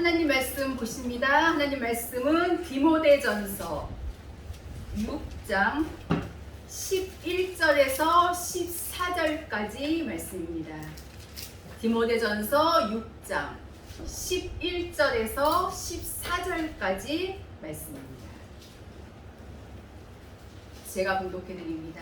하나님 말씀 보십니다. 하나님 말씀은 디모데전서 6장 11절에서 14절까지 말씀입니다. 디모데전서 6장 11절에서 14절까지 말씀입니다. 제가 봉독해 드립니다.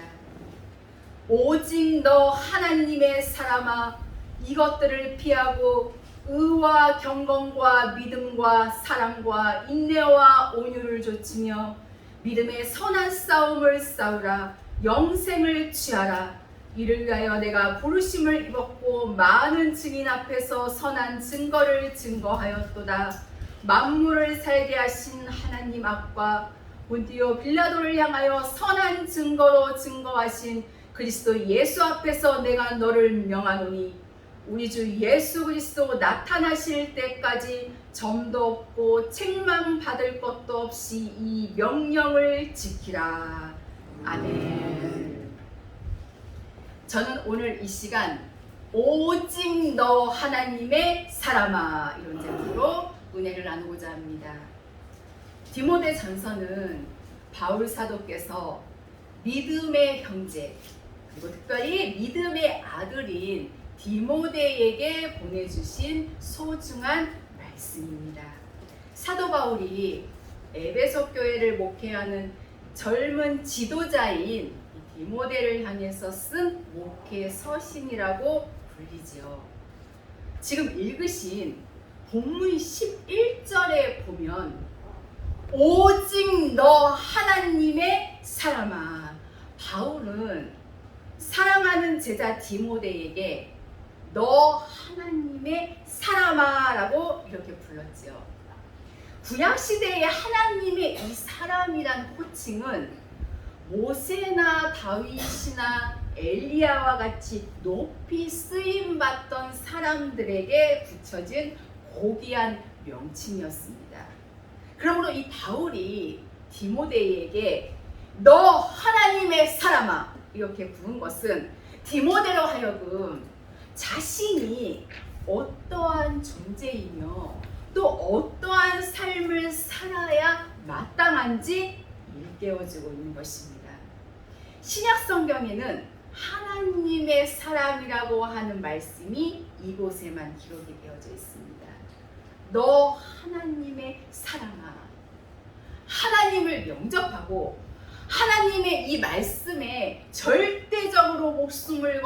오직 너 하나님의 사람아, 이것들을 피하고 의와 경건과 믿음과 사랑과 인내와 온유를 좇으며 믿음의 선한 싸움을 싸우라. 영생을 취하라. 이를 위하여 내가 부르심을 입었고 많은 증인 앞에서 선한 증거를 증거하였도다. 만물을 살게 하신 하나님 앞과 본디오 빌라도를 향하여 선한 증거로 증거하신 그리스도 예수 앞에서 내가 너를 명하노니, 우리 주 예수 그리스도 나타나실 때까지 점도 없고 책망받을 것도 없이 이 명령을 지키라. 아멘. 저는 오늘 이 시간 오직 너 하나님의 사람아, 이런 제목으로 은혜를 나누고자 합니다. 디모데전서는 바울 사도께서 믿음의 형제, 그리고 특별히 믿음의 아들인 디모데에게 보내주신 소중한 말씀입니다. 사도 바울이 에베소 교회를 목회하는 젊은 지도자인 디모데를 향해서 쓴 목회 서신이라고 불리지요. 지금 읽으신 본문 11절에 보면 오직 너 하나님의 사람아, 바울은 사랑하는 제자 디모데에게 너 하나님의 사람아 라고 이렇게 불렀지요. 구약시대의 하나님의 이 사람이란 호칭은 모세나 다윗이나 엘리야와 같이 높이 쓰임받던 사람들에게 붙여진 고귀한 명칭이었습니다. 그러므로 이 바울이 디모데에게 너 하나님의 사람아 이렇게 부른 것은 디모데로 하여금 자신이 어떠한 존재이며 또 어떠한 삶을 살아야 마땅한지 일깨워주고 있는 것입니다. 신약 성경에는 하나님의 사람이라고 하는 말씀이 이곳에만 기록이 되어져 있습니다. 너 하나님의 사람아, 하나님을 영접하고 하나님의 이 말씀에 절대적으로 목숨을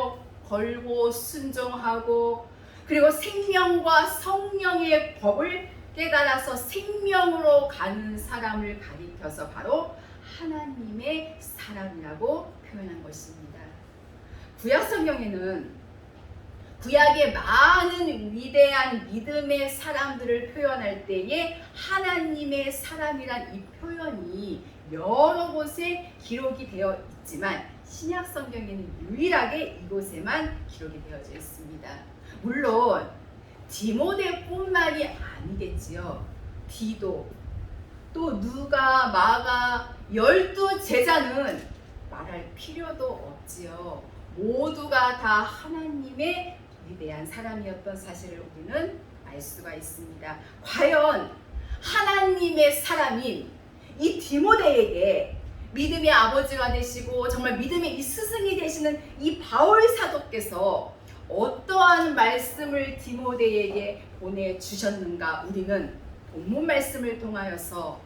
걸고 순종하고, 그리고 생명과 성령의 법을 깨달아서 생명으로 가는 사람을 가리켜서 바로 하나님의 사람이라고 표현한 것입니다. 구약 성경에는 구약의 많은 위대한 믿음의 사람들을 표현할 때에 하나님의 사람이란 이 표현이 여러 곳에 기록이 되어 있지만 신약 성경에는 유일하게 이곳에만 기록이 되어져 있습니다. 물론 디모데뿐만이 아니겠지요. 디도, 또 누가, 마가, 12제자는 말할 필요도 없지요. 모두가 다 하나님의 위대한 사람이었던 사실을 우리는 알 수가 있습니다. 과연 하나님의 사람인 이 디모데에게 믿음의 아버지가 되시고 정말 믿음의 이 스승이 되시는 이 바울 사도께서 어떠한 말씀을 디모데에게 보내주셨는가, 우리는 본문 말씀을 통하여서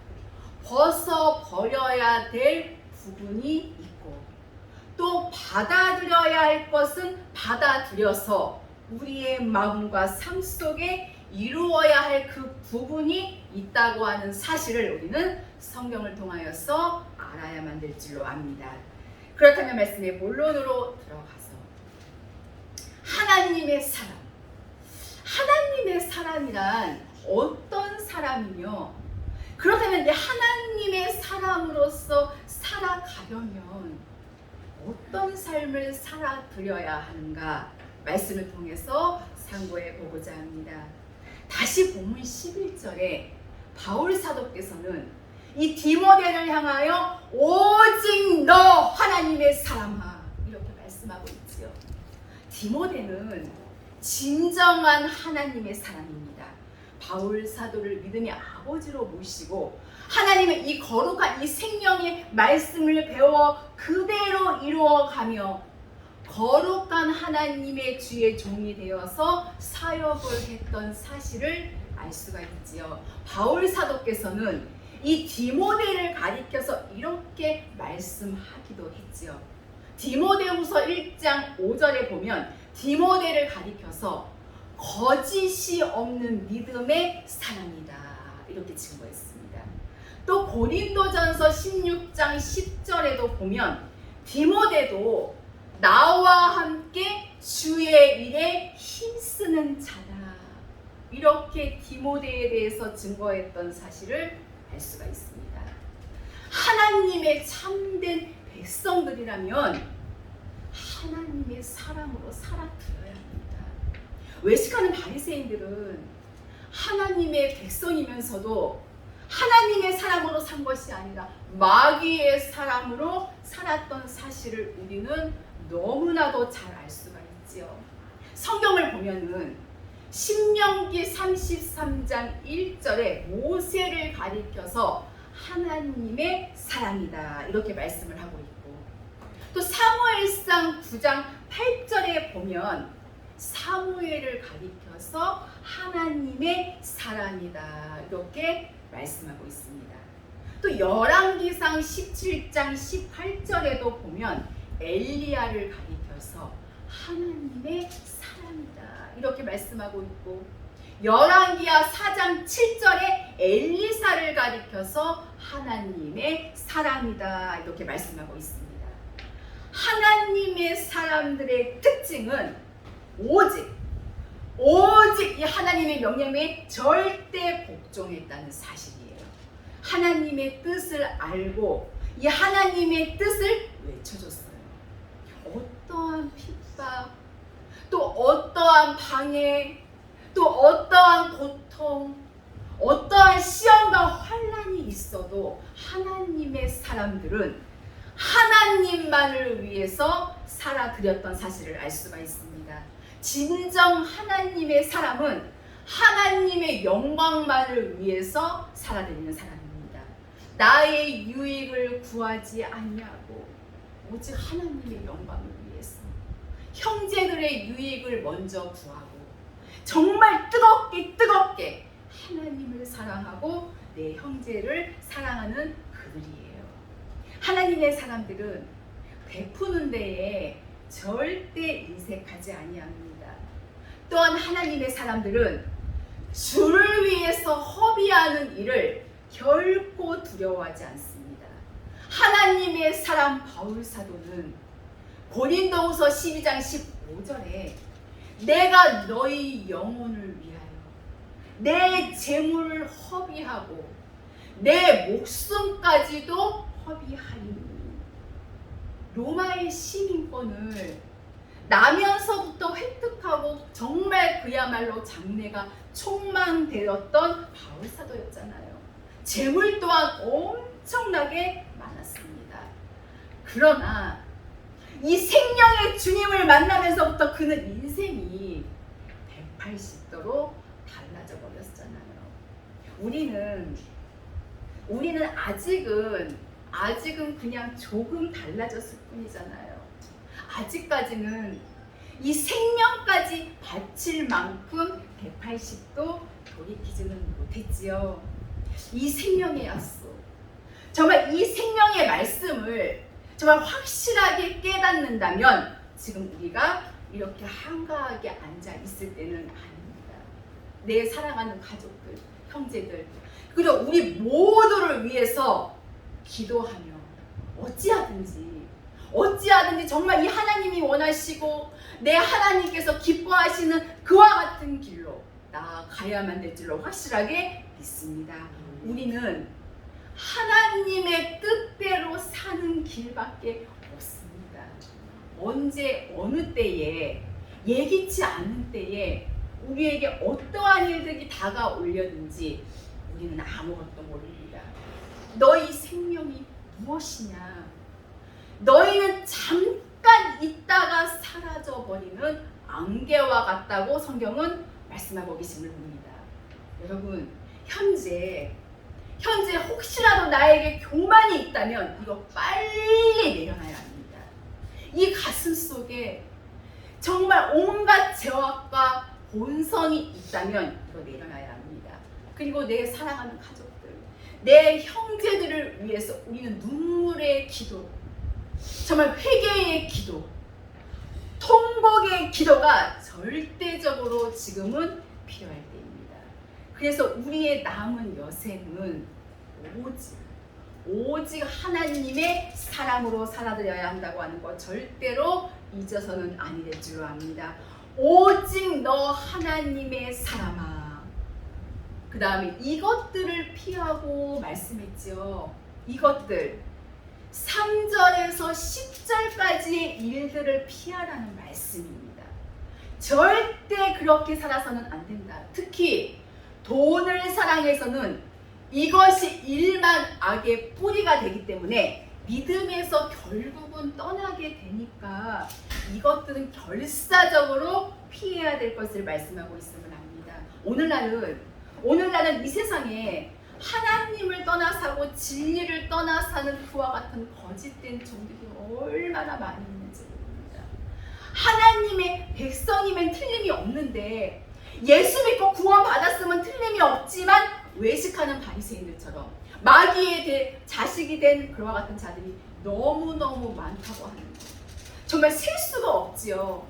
벗어버려야 될 부분이 있고 또 받아들여야 할 것은 받아들여서 우리의 마음과 삶 속에 이루어야 할 그 부분이 있다고 하는 사실을 우리는 성경을 통하여서 알아야만 될 줄로 압니다. 그렇다면 말씀의 본론으로 들어가서 하나님의 사람, 하나님의 사람이란 어떤 사람이며, 그렇다면 내 하나님의 사람으로서 살아가려면 어떤 삶을 살아드려야 하는가, 말씀을 통해서 상고해 보고자 합니다. 다시 본문 11절에 바울 사도께서는 이 디모데를 향하여 오직 너 하나님의 사람아 이렇게 말씀하고 있지요. 디모데는 진정한 하나님의 사람입니다. 바울 사도를 믿음의 아버지로 모시고 하나님의 이 거룩한 이 생명의 말씀을 배워 그대로 이루어가며 거룩한 하나님의 주의 종이 되어서 사역을 했던 사실을 알 수가 있지요. 바울 사도께서는 이 디모데를 가리켜서 이렇게 말씀하기도 했지요. 디모데후서 1장 5절에 보면 디모데를 가리켜서 거짓이 없는 믿음의 사람이다 이렇게 증거했습니다. 또 고린도전서 16장 10절에도 보면 디모데도 나와 함께 주의 일에 힘쓰는 자다 이렇게 디모데에 대해서 증거했던 사실을 알 수가 있습니다. 하나님의 참된 백성들이라면 하나님의 사랑으로 살아드려야 합니다. 외식하는 바리새인들은 하나님의 백성이면서도 하나님의 사람으로 산 것이 아니라 마귀의 사람으로 살았던 사실을 우리는 너무나도 잘 알 수가 있지요. 성경을 보면은 신명기 33장 1절에 모세를 가리켜서 하나님의 사람이다 이렇게 말씀을 하고 있고 또 사무엘상 9장 8절에 보면 사무엘을 가리켜서 하나님의 사람이다 이렇게 말씀하고 있습니다. 또 열왕기상 17장 18절에도 보면 엘리야를 가리켜서 하나님의 사람이다 이렇게 말씀하고 있고 열왕기하 4장 7절에 엘리사를 가리켜서 하나님의 사람이다 이렇게 말씀하고 있습니다. 하나님의 사람들의 특징은 오직 이 하나님의 명령에 절대 복종했다는 사실이에요. 하나님의 뜻을 알고 이 하나님의 뜻을 외쳐줬어요. 어떠한 핍박, 또 어떠한 방해, 또 어떠한 고통, 어떠한 시험과 환난이 있어도 하나님의 사람들은 하나님만을 위해서 살아드렸던 사실을 알 수가 있습니다. 진정 하나님의 사람은 하나님의 영광만을 위해서 살아드리는 사람입니다. 나의 유익을 구하지 아니하고 오직 하나님의 영광을 위해서 형제들의 유익을 먼저 구하고 정말 뜨겁게 하나님을 사랑하고 내 형제를 사랑하는 그들이에요. 하나님의 사람들은 베푸는 데에 절대 인색하지 아니합니다. 또한 하나님의 사람들은 주를 위해서 허비하는 일을 결코 두려워하지 않습니다. 하나님의 사람 바울 사도는 고린도후서 12장 15절에 내가 너희 영혼을 위하여 내 재물을 허비하고 내 목숨까지도 허비하리니 로마의 시민권을 나면서부터 획득하고 정말 그야말로 장래가 촉망되었던 바울 사도였잖아요. 재물 또한 엄청나게 많았습니다. 그러나 이 생명의 주님을 만나면서부터 그는 인생이 180도로 달라져 버렸잖아요. 우리는 아직은 그냥 조금 달라졌을 뿐이잖아요. 아직까지는 이 생명까지 바칠 만큼 180도 돌이키지는 못했지요. 이 생명의 약속, 정말 이 생명의 말씀을 정말 확실하게 깨닫는다면 지금 우리가 이렇게 한가하게 앉아 있을 때는 아닙니다. 내 사랑하는 가족들, 형제들, 그리고 우리 모두를 위해서 기도하며 어찌하든지 정말 이 하나님이 원하시고 내 하나님께서 기뻐하시는 그와 같은 길로 나아가야만 될 줄로 확실하게 믿습니다. 우리는 하나님의 뜻대로 사는 길밖에 없습니다. 언제 어느 때에 예기치 않은 때에 우리에게 어떠한 일들이 다가오려든지 우리는 아무것도 모릅니다. 너희 생명이 무엇이냐? 너희는 잠깐 있다가 사라져버리는 안개와 같다고 성경은 말씀하고 계심을 봅니다. 여러분, 현재 혹시라도 나에게 교만이 있다면 이거 빨리 내려놔야 합니다. 이 가슴 속에 정말 온갖 죄악과 본성이 있다면 이거 내려놔야 합니다. 그리고 내 사랑하는 가족들, 내 형제들을 위해서 우리는 눈물의 기도, 정말 회개의 기도, 통곡의 기도가 절대적으로 지금은 필요할 때입니다. 그래서 우리의 남은 여생은 오직 하나님의 사랑으로 살아드려야 한다고 하는 것 절대로 잊어서는 아니 될 줄로 압니다. 오직 너 하나님의 사람아. 그 다음에 이것들을 피하고 말씀했죠. 이것들 3절에서 10절까지의 일들을 피하라는 말씀입니다. 절대 그렇게 살아서는 안 된다. 특히 돈을 사랑해서는 이것이 일만 악의 뿌리가 되기 때문에 믿음에서 결국은 떠나게 되니까 이것들은 결사적으로 피해야 될 것을 말씀하고 있음을 압니다. 오늘날은 이 세상에 하나님을 떠나 사고 진리를 떠나 사는 그와 같은 거짓된 종들이 얼마나 많이 있는지 모릅니다. 하나님의 백성이면 틀림이 없는데 예수 믿고 구원받았으면 틀림이 없지만 외식하는 바리새인들처럼 마귀의 자식이 된 그와 같은 자들이 너무너무 많다고 하는 것. 정말 셀 수가 없지요.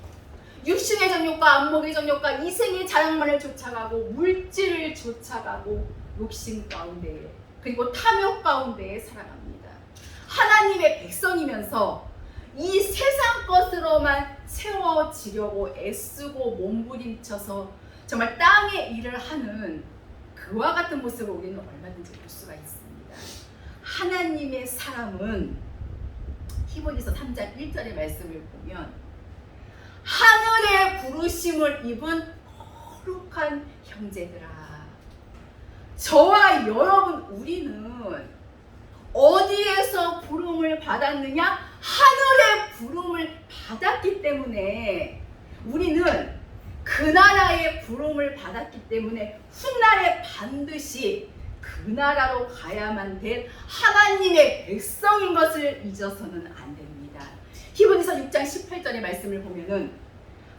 육신의 정욕과 안목의 정욕과 이생의 자랑만을 쫓아가고 물질을 쫓아가고 욕심 가운데에 그리고 탐욕 가운데에 살아갑니다. 하나님의 백성이면서 이 세상 것으로만 채워지려고 애쓰고 몸부림쳐서 정말 땅의 일을 하는 그와 같은 모습을 우리는 얼마든지 볼 수가 있습니다. 하나님의 사람은 히브리서 3장 1절의 말씀을 보면 하늘의 부르심을 입은 거룩한 형제들아. 저와 여러분 우리는 어디에서 부름을 받았느냐? 하늘의 부름을 받았기 때문에 우리는 그 나라의 부름을 받았기 때문에 훗날에 반드시 그 나라로 가야만 될 하나님의 백성인 것을 잊어서는 안 됩니다. 히브리서 6장 18절의 말씀을 보면은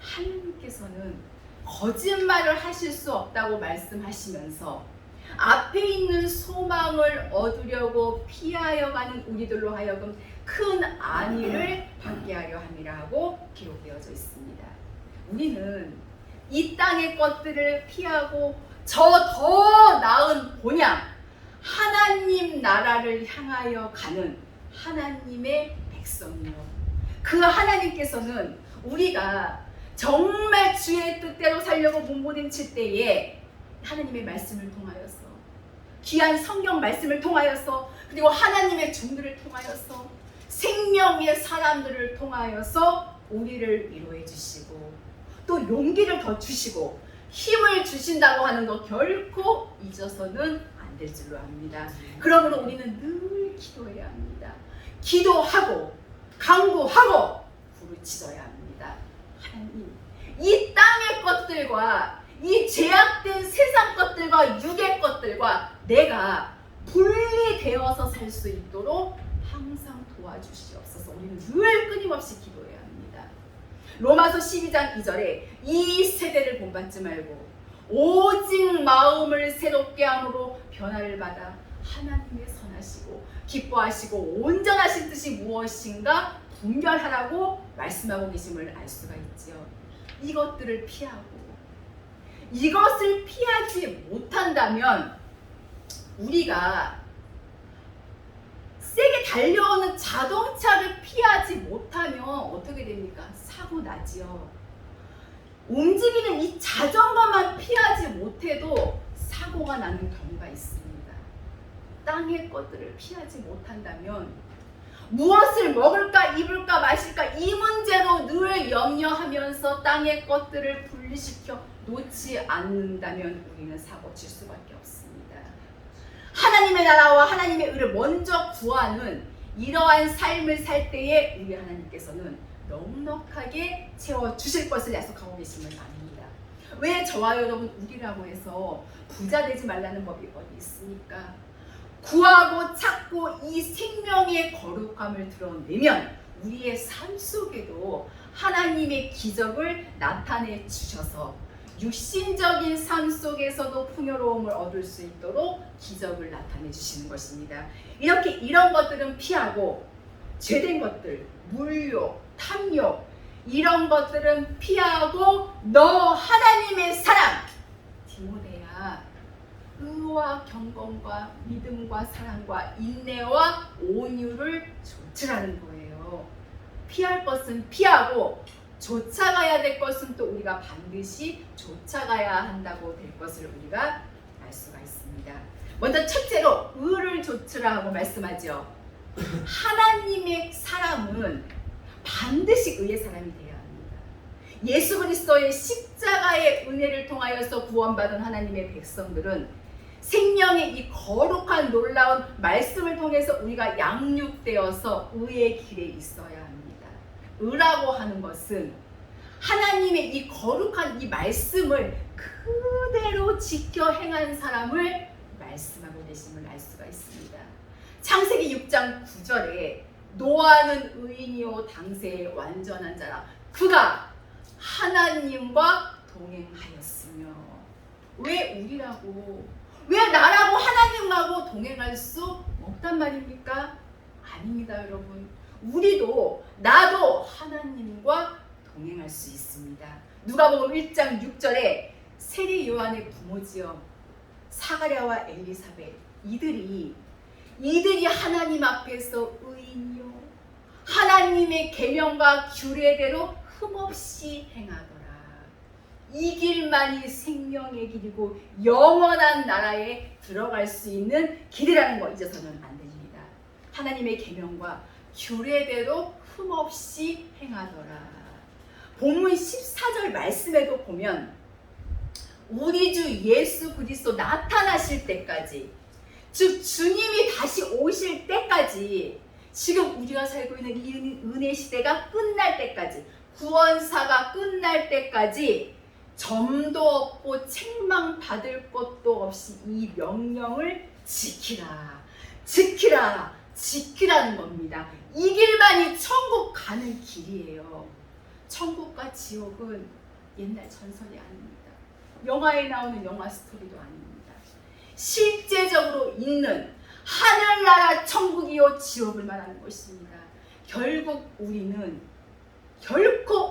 하나님께서는 거짓말을 하실 수 없다고 말씀하시면서 앞에 있는 소망을 얻으려고 피하여 가는 우리들로 하여금 큰 안위를 받게 하려 함이라 하고 기록되어져 있습니다. 우리는 이 땅의 것들을 피하고 저 더 나은 본향 하나님 나라를 향하여 가는 하나님의 백성이요. 그 하나님께서는 우리가 정말 주의 뜻대로 살려고 몸부림칠 때에 하나님의 말씀을 통하여서 귀한 성경 말씀을 통하여서 그리고 하나님의 종들을 통하여서 생명의 사람들을 통하여서 우리를 위로해 주시고 또 용기를 더 주시고 힘을 주신다고 하는 거 결코 잊어서는 안 될 줄로 압니다. 그러므로 우리는 늘 기도해야 합니다. 기도하고 간구하고 부르짖어야 합니다. 하나님, 이 땅의 것들과 이 죄악된 세상 것들과 육의 것들과 내가 분리되어서 살 수 있도록 항상 도와주시옵소서. 우리는 늘 끊임없이 기도해야 합니다. 로마서 12장 2절에 이 세대를 본받지 말고 오직 마음을 새롭게 함으로 변화를 받아 하나님의 선하시고 기뻐하시고 온전하신 뜻이 무엇인가 분별하라고 말씀하고 계심을 알 수가 있지요. 이것들을 피하고 이것을 피하지 못한다면 우리가 세게 달려오는 자동차를 피하지 못하면 어떻게 됩니까? 사고 나지요. 움직이는 이 자전거만 피하지 못해도 사고가 나는 경우가 있습니다. 땅의 것들을 피하지 못한다면 무엇을 먹을까 입을까 마실까 이 문제로 늘 염려하면서 땅의 것들을 분리시켜 놓지 않는다면 우리는 사고 칠 수밖에 없습니다. 하나님의 나라와 하나님의 의를 먼저 구하는 이러한 삶을 살 때에 우리 하나님께서는 넉넉하게 채워주실 것을 약속하고 계심을 압니다. 왜 저와 여러분 우리라고 해서 부자 되지 말라는 법이 어디 있습니까? 구하고 찾고 이 생명의 거룩함을 드러내면 우리의 삶 속에도 하나님의 기적을 나타내 주셔서 육신적인 삶 속에서도 풍요로움을 얻을 수 있도록 기적을 나타내 주시는 것입니다. 이렇게 이런 것들은 피하고 죄된 것들, 물욕, 탐욕 이런 것들은 피하고 너 하나님의 사람 디모데야 의와 경건과 믿음과 사랑과 인내와 온유를 좇으라는 거예요. 피할 것은 피하고 좇아가야 될 것은 또 우리가 반드시 좇아가야 한다고 될 것을 우리가 알 수가 있습니다. 먼저 첫째로 의를 좇으라 하고 말씀하죠. 하나님의 사람은 반드시 의의 사람이 되어야 합니다. 예수 그리스도의 십자가의 은혜를 통하여서 구원받은 하나님의 백성들은 생명의 이 거룩한 놀라운 말씀을 통해서 우리가 양육되어서 의의 길에 있어야 합니다. 의라고 하는 것은 하나님의 이 거룩한 이 말씀을 그대로 지켜 행한 사람을 말씀하고 계심을 알 수가 있습니다. 창세기 6장 9절에 노아는 의인이요 당세의 완전한 자라 그가 하나님과 동행하였으며 왜 우리라고 왜 나라고 하나님하고 동행할 수 없단 말입니까? 아닙니다, 여러분. 우리도 나도 하나님과 동행할 수 있습니다. 누가복음 1장 6절에 세례 요한의 부모지요 사가랴와 엘리사벳 이들이 하나님 앞에서 의인이요 하나님의 계명과 규례대로 흠없이 행하더라. 이 길만이 생명의 길이고 영원한 나라에 들어갈 수 있는 길이라는 거 잊어서는 안 됩니다. 하나님의 계명과 규례대로 흠없이 행하더라. 본문 14절 말씀에도 보면 우리 주 예수 그리스도 나타나실 때까지 즉 주님이 다시 오실 때까지 지금 우리가 살고 있는 이 은혜 시대가 끝날 때까지 구원사가 끝날 때까지 점도 없고 책망받을 것도 없이 이 명령을 지키라 지키라는 겁니다. 이 길만이 천국 가는 길이에요. 천국과 지옥은 옛날 전설이 아닙니다. 영화에 나오는 영화 스토리도 아닙니다. 실제적으로 있는 하늘나라 천국이요 지옥을 말하는 것입니다. 결코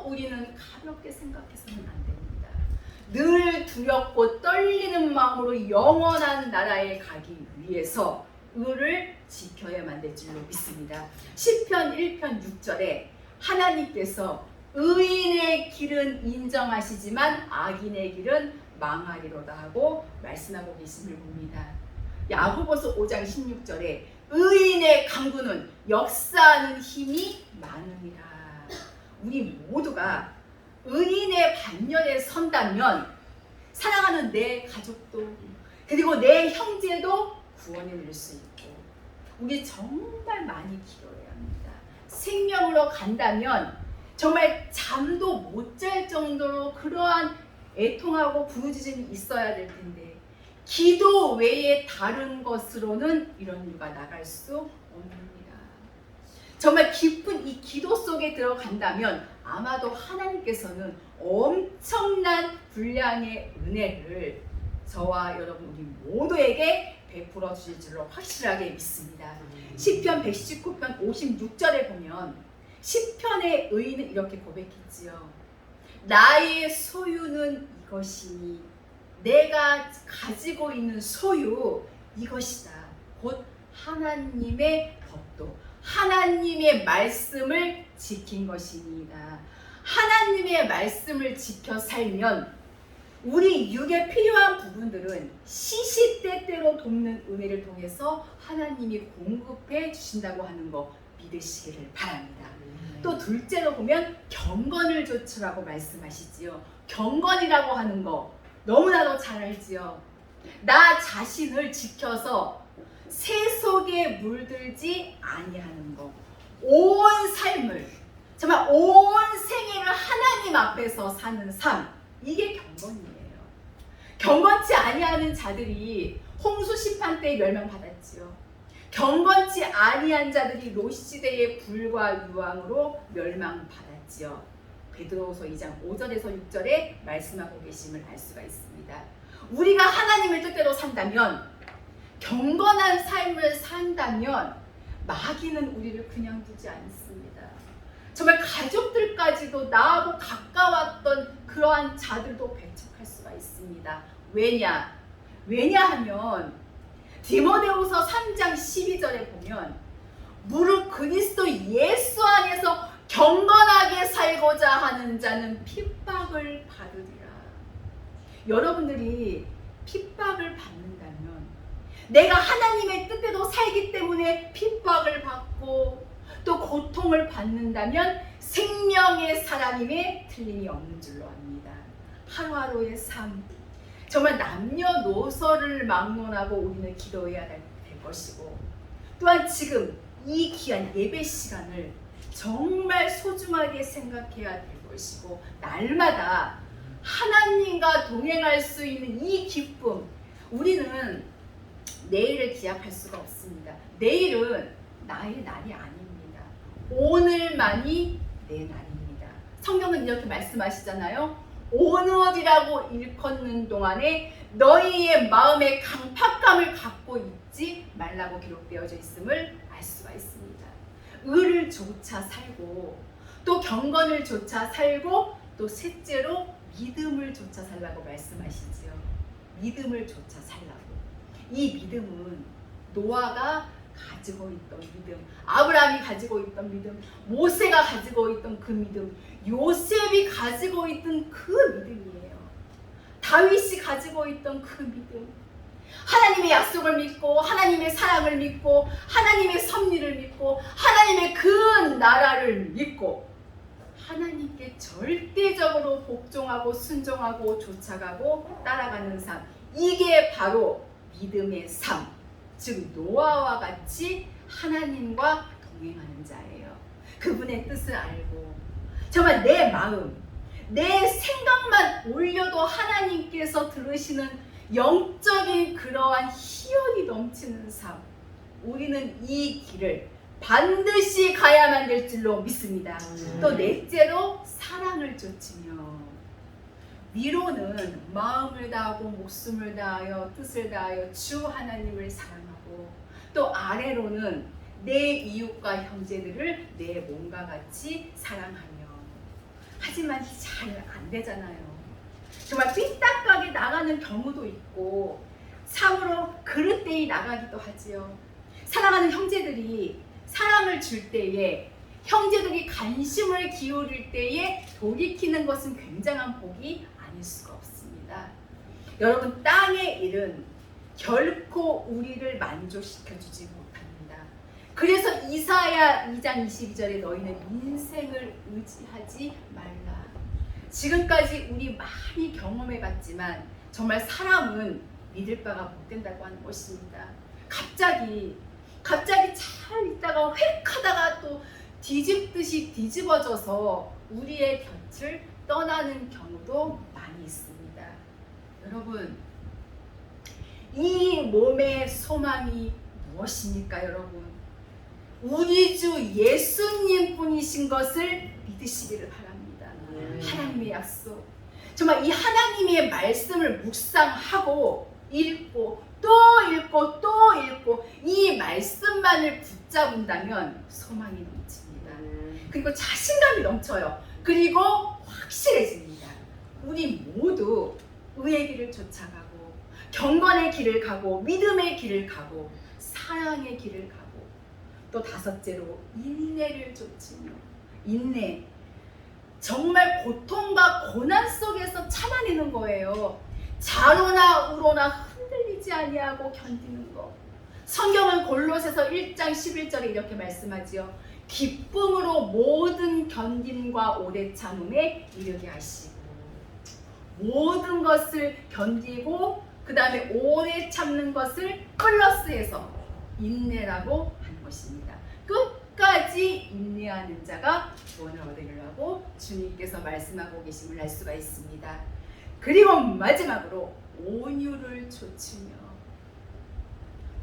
우리는 가볍게 생각해서는 안 됩니다. 늘 두렵고 떨리는 마음으로 영원한 나라에 가기 위해서 의를 지켜야만 될 줄로 믿습니다. 시편 1편 6절에 하나님께서 의인의 길은 인정하시지만 악인의 길은 망하리로다 하고 말씀하고 계심을 봅니다. 야고보서 5장 16절에 의인의 강구는 역사하는 힘이 많으니라. 우리 모두가 의인의 반열에 선다면 사랑하는 내 가족도 그리고 내 형제도 구원해 낼 수 있고 우리 정말 많이 기도해야 합니다. 생명으로 간다면 정말 잠도 못 잘 정도로 그러한 애통하고 부르짖음이 있어야 될 텐데 기도 외에 다른 것으로는 이런 이유가 나갈 수 없습니다. 정말 깊은 이 기도 속에 들어간다면 아마도 하나님께서는 엄청난 분량의 은혜를 저와 여러분 우리 모두에게 베풀어 주실 줄로 확실하게 믿습니다. 시편 119편 56절에 보면 시편의 의인은 이렇게 고백했지요. 나의 소유는 이것이니 내가 가지고 있는 소유 이것이다. 곧 하나님의 법도 하나님의 말씀을 지킨 것입니다. 하나님의 말씀을 지켜 살면 우리 육에 필요한 부분들은 시시때때로 돕는 은혜를 통해서 하나님이 공급해 주신다고 하는 거 믿으시기를 바랍니다. 또 둘째로 보면 경건을 좇으라고 말씀하시지요. 경건이라고 하는 거 너무나도 잘 알지요. 나 자신을 지켜서 세속에 물들지 아니하는 거. 온 삶을 정말 온 생애를 하나님 앞에서 사는 삶 이게 경건이에요. 경건치 아니하는 자들이 홍수 심판 때 멸망받았지요. 경건치 아니한 자들이 롯 시대의 불과 유황으로 멸망받았지요. 베드로후서 2장 5절에서 6절에 말씀하고 계심을 알 수가 있습니다. 우리가 하나님의 뜻대로 산다면, 경건한 삶을 산다면 마귀는 우리를 그냥 두지 않습니다. 정말 가족들까지도 나하고 가까웠던 그러한 자들도 배척할 수가 있습니다. 왜냐하면 디모데후서 3장 12절에 보면 무릇 그리스도 예수 안에서 경건하게 살고자 하는 자는 핍박을 받으리라. 여러분들이 핍박을 받는다면, 내가 하나님의 뜻대로 살기 때문에 핍박을 받고 또 고통을 받는다면 생명의 사람임에 틀림이 없는 줄로 압니다. 하루하루의 삶, 정말 남녀노소를 막론하고 우리는 기도해야 될 것이고, 또한 지금 이 귀한 예배 시간을 정말 소중하게 생각해야 될 것이고, 날마다 하나님과 동행할 수 있는 이 기쁨, 우리는 내일을 기약할 수가 없습니다. 내일은 나의 날이 아닙니다. 오늘만이 내 날입니다. 성경은 이렇게 말씀하시잖아요. 오늘이라고 일컫는 동안에 너희의 마음에 강팍함을 갖고 있지 말라고 기록되어져 있음을 알 수가 있습니다. 의를 조차 살고, 또 경건을 조차 살고, 또 셋째로 믿음을 조차 살라고 말씀하시지요. 믿음을 조차 살라고. 이 믿음은 노아가 가지고 있던 믿음, 아브라함이 가지고 있던 믿음, 모세가 가지고 있던 그 믿음, 요셉이 가지고 있던 그 믿음이에요. 다윗이 가지고 있던 그 믿음, 하나님의 약속을 믿고, 하나님의 사랑을 믿고, 하나님의 섭리를 믿고, 하나님의 그 나라를 믿고, 하나님께 절대적으로 복종하고 순종하고 쫓아가고 따라가는 삶, 이게 바로 믿음의 삶, 즉 노아와 같이 하나님과 동행하는 자예요. 그분의 뜻을 알고, 정말 내 마음, 내 생각만 올려도 하나님께서 들으시는 영적인 그러한 희열이 넘치는 삶, 우리는 이 길을 반드시 가야만 될 줄로 믿습니다. 또 넷째로 사랑을 좇으며, 위로는 마음을 다하고 목숨을 다하여 뜻을 다하여 주 하나님을 사랑하고, 또 아래로는 내 이웃과 형제들을 내 몸과 같이 사랑하며. 하지만 잘 안 되잖아요. 정말 삐딱하게 나가는 경우도 있고, 참으로 그릇되이 나가기도 하지요. 사랑하는 형제들이 사랑을 줄 때에, 형제들이 관심을 기울일 때에 돌이키는 것은 굉장한 복이 아닐 수가 없습니다. 여러분, 땅의 일은 결코 우리를 만족시켜주지 못합니다. 그래서 이사야 2장 22절에 너희는 인생을 의지하지 말라. 지금까지 우리 많이 경험해봤지만 정말 사람은 믿을 바가 못 된다고 하는 것입니다. 갑자기 잘 있다가 획 하다가 또 뒤집듯이 뒤집어져서 우리의 곁을 떠나는 경우도 많이 있습니다. 여러분, 이 몸의 소망이 무엇입니까? 여러분, 우리 주 예수님 뿐이신 것을 믿으시기를 바랍니다. 하나님의 약속, 정말 이 하나님의 말씀을 묵상하고 읽고 또 읽고 또 읽고 이 말씀만을 붙잡은다면 소망이 넘칩니다. 그리고 자신감이 넘쳐요. 그리고 확실해집니다. 우리 모두 의의 길을 쫓아가고, 경건의 길을 가고, 믿음의 길을 가고, 사랑의 길을 가고, 또 다섯째로 인내를 좇으며. 인내, 정말 고통과 고난 속에서 참아내는 거예요. 좌로나 우로나 흔들리지 아니하고 견디는 것. 성경은 골로새서 1장 11절에 이렇게 말씀하지요. 기쁨으로 모든 견딤과 오래 참음에 이르게 하시고. 모든 것을 견디고 그 다음에 오래 참는 것을 플러스해서 인내라고 하는 것입니다. 끝까지 인내하는 자가 구원을 얻으리라고 주님께서 말씀하고 계심을 알 수가 있습니다. 그리고 마지막으로 온유를 좇으며.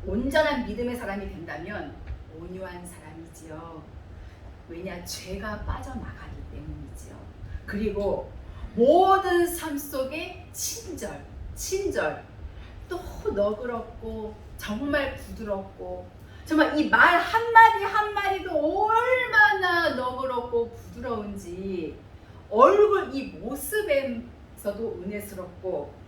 온전한 믿음의 사람이 된다면 온유한 사람이지요. 왜냐? 죄가 빠져나가기 때문이지요. 그리고 모든 삶 속에 친절, 또 너그럽고 정말 부드럽고, 정말 이 말 한마디 한마디도 얼마나 너그럽고 부드러운지 얼굴 이 모습에서도 은혜스럽고,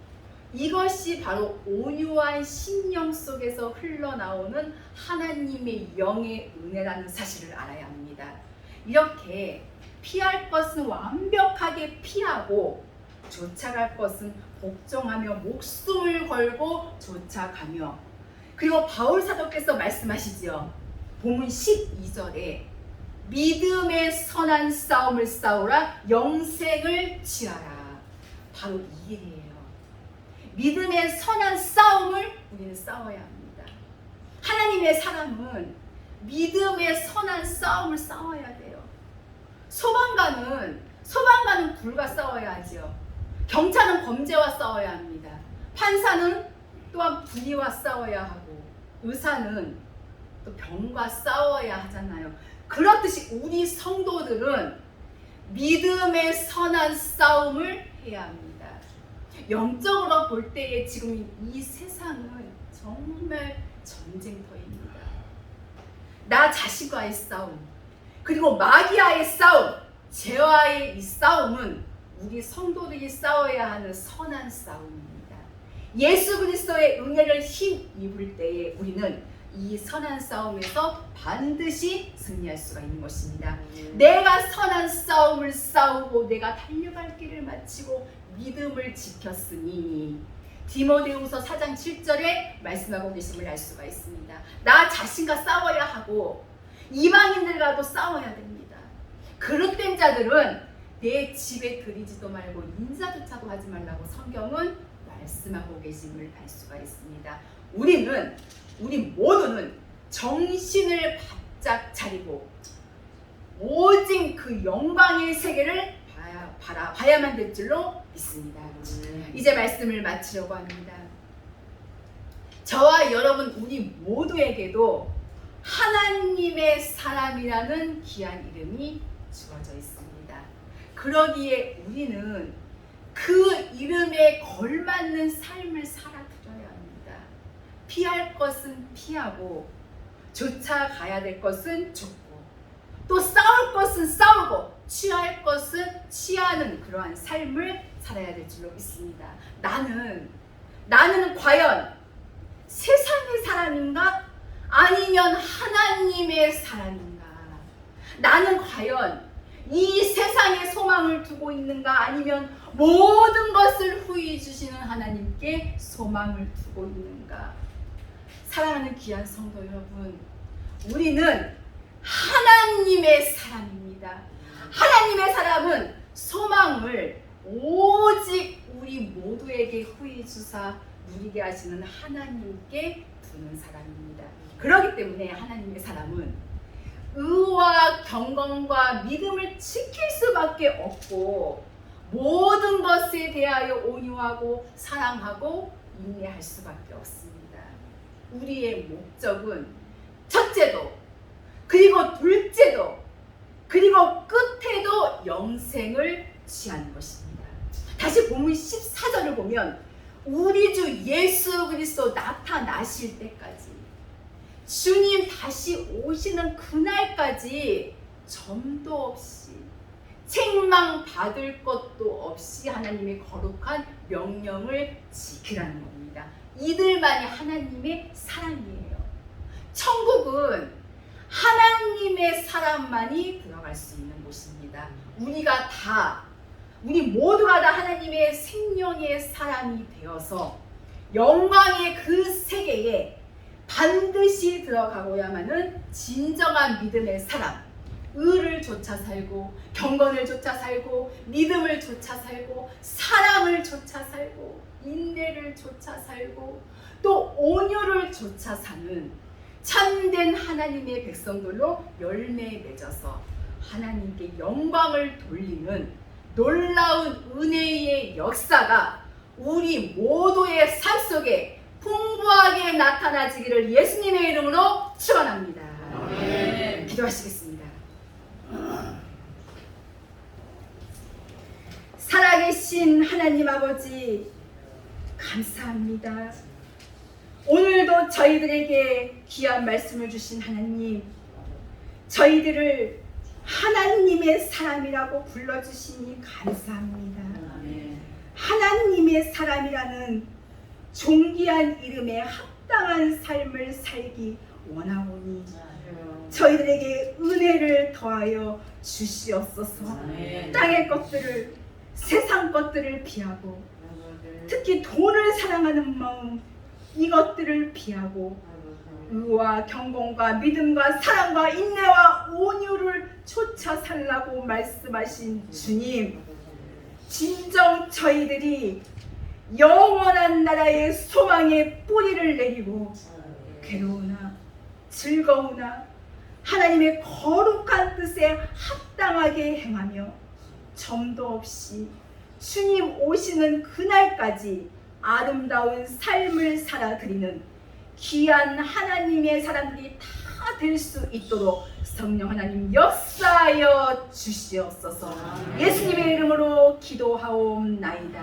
이것이 바로 온유한 심령 속에서 흘러나오는 하나님의 영의 은혜라는 사실을 알아야 합니다. 이렇게 피할 것은 완벽하게 피하고 쫓아갈 것은 복종하며 목숨을 걸고 쫓아가며. 그리고 바울 사도께서 말씀하시지요. 본문 12절에 믿음의 선한 싸움을 싸우라, 영생을 취하라. 바로 이 길이에요. 믿음의 선한 싸움을 우리는 싸워야 합니다. 하나님의 사람은 믿음의 선한 싸움을 싸워야 돼요. 소방관은 불과 싸워야 하죠. 경찰은 범죄와 싸워야 합니다. 판사는 또한 불의와 싸워야 하고, 의사는 또 병과 싸워야 하잖아요. 그렇듯이 우리 성도들은 믿음의 선한 싸움을 해야 합니다. 영적으로 볼 때에 지금 이 세상은 정말 전쟁터입니다. 나 자신과의 싸움, 그리고 마귀와의 싸움, 죄와의 이 싸움은 우리 성도들이 싸워야 하는 선한 싸움입니다. 예수 그리스도의 은혜를 힘입을 때에 우리는 이 선한 싸움에서 반드시 승리할 수가 있는 것입니다. 내가 선한 싸움을 싸우고 내가 달려갈 길을 마치고 믿음을 지켰으니, 디모데후서 4장 7절에 말씀하고 계심을 알 수가 있습니다. 나 자신과 싸워야 하고 이방인들과도 싸워야 됩니다. 그릇된 자들은 내 집에 들이지도 말고 인사조차도 하지 말라고 성경은 말씀하고 계심을 알 수가 있습니다. 우리 모두는 정신을 바짝 차리고 오직 그 영광의 세계를 바라봐야만 될 줄로 믿습니다. 이제 말씀을 마치려고 합니다. 저와 여러분 우리 모두에게도 하나님의 사람이라는 귀한 이름이 주어져 있습니다. 그러기에 우리는 그 이름에 걸맞는 삶을 살아드려야 합니다. 피할 것은 피하고 쫓아가야 될 것은 쫓고, 또 싸울 것은 싸우고 취할 것은 취하는 그러한 삶을 살아야 될 줄로 믿습니다. 나는 과연 세상의 사람인가? 아니면 하나님의 사람인가? 나는 과연 이 세상에 소망을 두고 있는가? 아니면 모든 것을 후히 주시는 하나님께 소망을 두고 있는가? 사랑하는 귀한 성도 여러분, 우리는 하나님의 사람입니다. 하나님의 사람은 소망을 오직 우리 모두에게 후히 주사 누리게 하시는 하나님께 두는 사람입니다. 그렇기 때문에 하나님의 사람은 의와 경건과 믿음을 지킬 수밖에 없고, 모든 것에 대하여 온유하고 사랑하고 인내할 수밖에 없습니다. 우리의 목적은 첫째도, 그리고 둘째도, 그리고 끝에도 영생을 취하는 것입니다. 다시 본문 14절을 보면 우리 주 예수 그리스도 나타나실 때까지, 주님 다시 오시는 그날까지 점도 없이 책망받을 것도 없이 하나님의 거룩한 명령을 지키라는 겁니다. 이들만이 하나님의 사람이에요. 천국은 하나님의 사람만이 들어갈 수 있는 곳입니다. 우리 모두가 다 하나님의 생명의 사람이 되어서 영광의 그 세계에 반드시 들어가고야만은 진정한 믿음의 사람, 의를 쫓아 살고 경건을 쫓아 살고 믿음을 쫓아 살고 사랑을 쫓아 살고 인내를 쫓아 살고 또 온유를 쫓아 사는 참된 하나님의 백성들로 열매 맺어서 하나님께 영광을 돌리는 놀라운 은혜의 역사가 우리 모두의 삶 속에 풍부하게 나타나지기를 예수님의 이름으로 축원합니다. 아멘. 기도하시겠습니다. 살아계신 하나님 아버지, 감사합니다. 오늘도 저희들에게 귀한 말씀을 주신 하나님, 저희들을 하나님의 사람이라고 불러주시니 감사합니다. 하나님의 사람이라는 존귀한 이름에 합당한 삶을 살기 원하오니 저희들에게 은혜를 더하여 주시옵소서. 땅의 것들을, 세상 것들을 피하고 특히 돈을 사랑하는 마음, 이것들을 피하고 의와 경건과 믿음과 사랑과 인내와 온유를 쫓아 살라고 말씀하신 주님, 진정 저희들이 영원한 나라의 소망의 뿌리를 내리고 괴로우나 즐거우나 하나님의 거룩한 뜻에 합당하게 행하며 점도 없이 주님 오시는 그날까지 아름다운 삶을 살아드리는 귀한 하나님의 사람들이 다 될 수 있도록 성령 하나님 역사하여 주시옵소서. 예수님의 이름으로 기도하옵나이다.